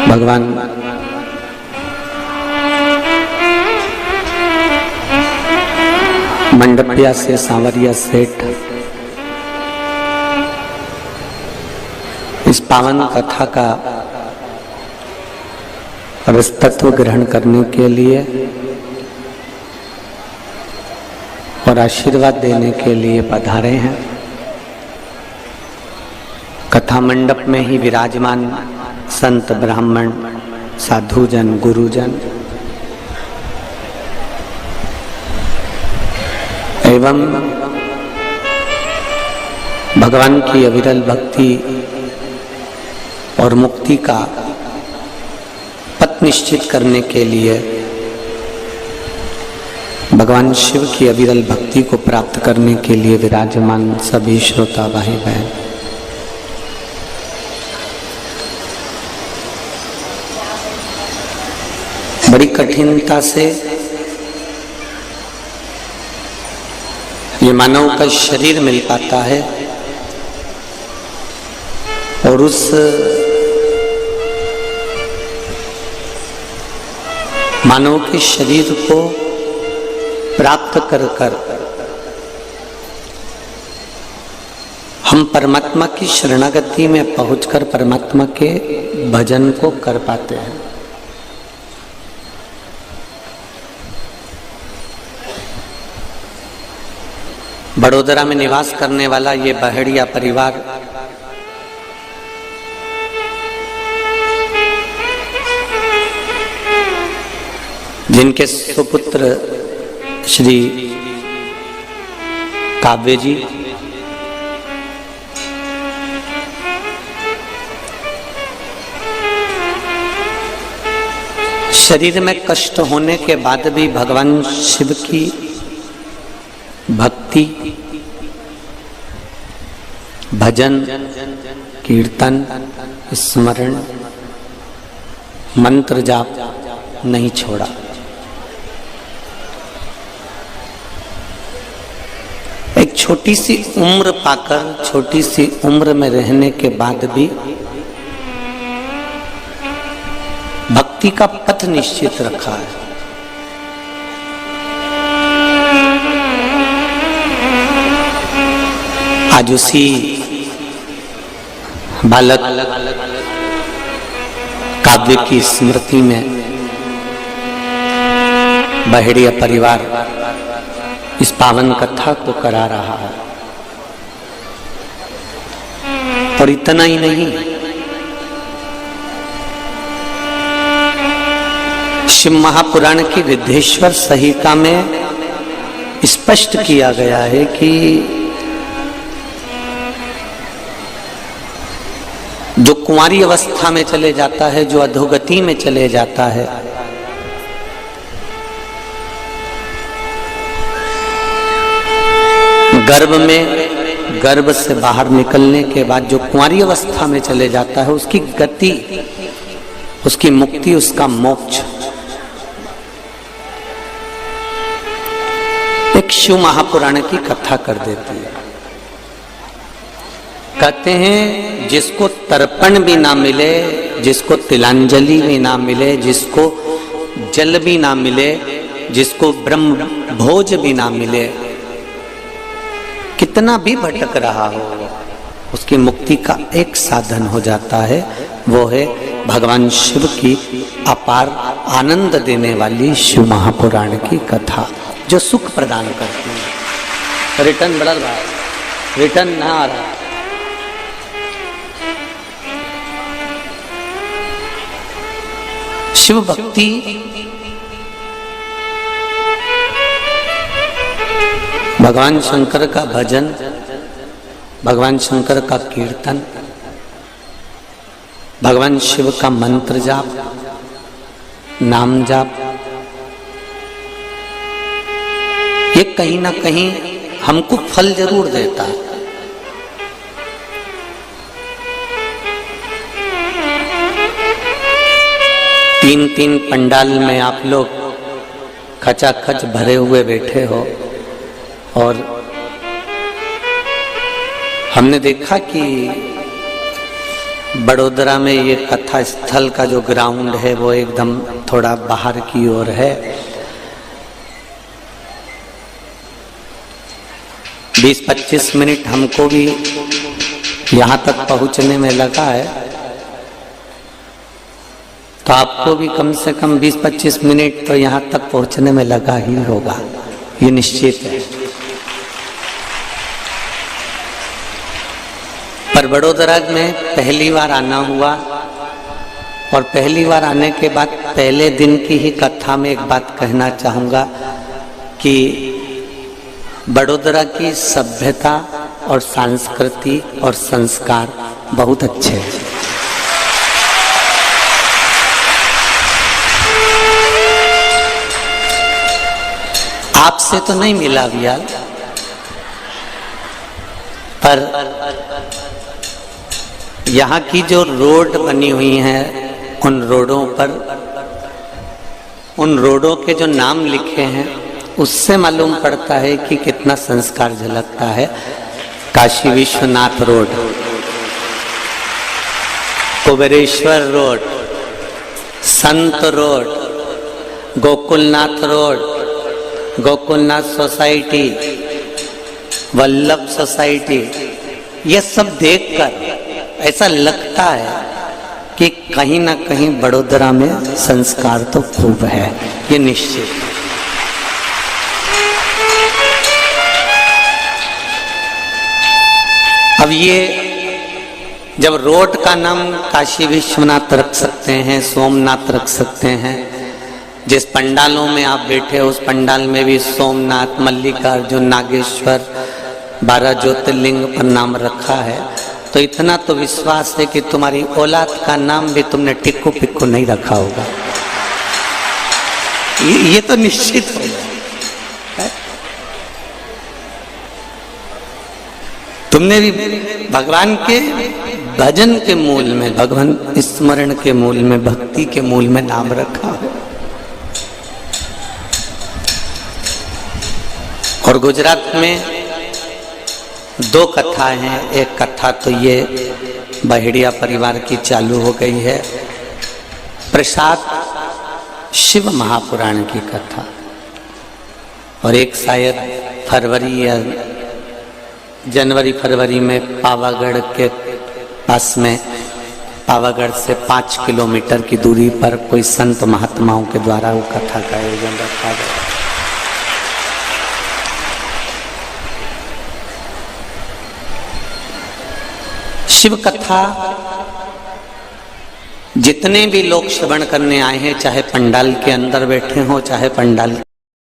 भगवान मंडपिया से सांवरिया सेठ इस पावन कथा का तत्व ग्रहण करने के लिए और आशीर्वाद देने के लिए पधारे हैं। कथा मंडप में ही विराजमान संत ब्राह्मण साधुजन गुरुजन एवं भगवान की अविरल भक्ति और मुक्ति का पथ निश्चित करने के लिए भगवान शिव की अविरल भक्ति को प्राप्त करने के लिए विराजमान सभी श्रोता भाई बहन, बड़ी कठिनता से ये मानव का शरीर मिल पाता है और उस मानव के शरीर को प्राप्त कर हम परमात्मा की शरणागति में पहुंचकर परमात्मा के भजन को कर पाते हैं। बड़ोदरा में निवास करने वाला ये बहेड़िया परिवार जिनके सुपुत्र श्री काव्य जी शरीर में कष्ट होने के बाद भी भगवान शिव की भक्ति भजन कीर्तन स्मरण मंत्र जाप नहीं छोड़ा। एक छोटी सी उम्र पाकर छोटी सी उम्र में रहने के बाद भी भक्ति का पथ निश्चित रखा है। आज उसी बालक काव्य की स्मृति में बहेड़िया परिवार इस पावन कथा को करा रहा है। और इतना ही नहीं, शिव महापुराण की रिद्धेश्वर संहिता में स्पष्ट किया गया है कि जो कुंवारी अवस्था में चले जाता है, जो अधोगति में चले जाता है, गर्भ से बाहर निकलने के बाद जो कुंवारी अवस्था में चले जाता है, उसकी गति, उसकी मुक्ति, उसका मोक्ष एक शिव महापुराण की कथा कर देती है। कहते हैं जिसको तर्पण भी ना मिले, जिसको तिलांजलि भी ना मिले, जिसको जल भी ना मिले, जिसको ब्रह्म भोज भी ना मिले, कितना भी भटक रहा हो, उसकी मुक्ति का एक साधन हो जाता है। वो है भगवान शिव की अपार आनंद देने वाली शिव महापुराण की कथा, जो सुख प्रदान करती है। रिटर्न बढ़ रहा है, रिटर्न ना आ रहा। शिव भक्ति भगवान शंकर का भजन, भगवान शंकर का कीर्तन, भगवान शिव का मंत्र जाप, नाम जाप, ये कहीं ना कहीं हमको फल जरूर देता है। तीन पंडाल में आप लोग खचाखच भरे हुए बैठे हो और हमने देखा कि बड़ोदरा में ये कथा स्थल का जो ग्राउंड है वो एकदम थोड़ा बाहर की ओर है। 20-25 मिनट हमको भी यहाँ तक पहुँचने में लगा है, तो आपको भी कम से कम 20-25 मिनट तो यहाँ तक पहुँचने में लगा ही होगा, ये निश्चित है। पर बड़ोदरा में पहली बार आना हुआ, और पहली बार आने के बाद पहले दिन की ही कथा में एक बात कहना चाहूँगा कि बड़ोदरा की सभ्यता और संस्कृति और संस्कार बहुत अच्छे हैं। आपसे तो नहीं मिला वियाल, पर यहाँ की जो रोड बनी हुई है उन रोडों के जो नाम लिखे हैं उससे मालूम पड़ता है कि कितना संस्कार झलकता है। काशी विश्वनाथ रोड, कुबेरेश्वर रोड, संत road, Gokulnath road, Gokulnath society, Vallabh society, ये सब देखकर ऐसा लगता है कि कहीं ना कहीं बड़ोदरा में संस्कार तो खूब है, ये निश्चित। अब ये जब रोड का नाम काशी विश्वनाथ रख सकते हैं, सोमनाथ रख सकते हैं, जिस पंडालों में आप बैठे हो उस पंडाल में भी सोमनाथ, मल्लिकार्जुन, नागेश्वर, 12 ज्योतिर्लिंग पर नाम रखा है, तो इतना तो विश्वास है कि तुम्हारी औलाद का नाम भी तुमने टिक्कू पिक्कू नहीं रखा होगा, ये तो निश्चित होगा। तुमने भी भगवान के भजन के मूल में, भगवान स्मरण के मूल में, भक्ति के मूल में नाम रखा हो। और गुजरात में 2 कथाएं हैं। एक कथा तो ये बहेड़िया परिवार की चालू हो गई है, प्रसाद शिव महापुराण की कथा, और एक शायद फरवरी या जनवरी फरवरी में पावागढ़ के पास में, पावागढ़ से 5 किलोमीटर की दूरी पर कोई संत महात्माओं के द्वारा वो कथा का आयोजन रखा गया। शिव कथा जितने भी लोग श्रवण करने आए हैं, चाहे पंडाल के अंदर बैठे हों चाहे पंडाल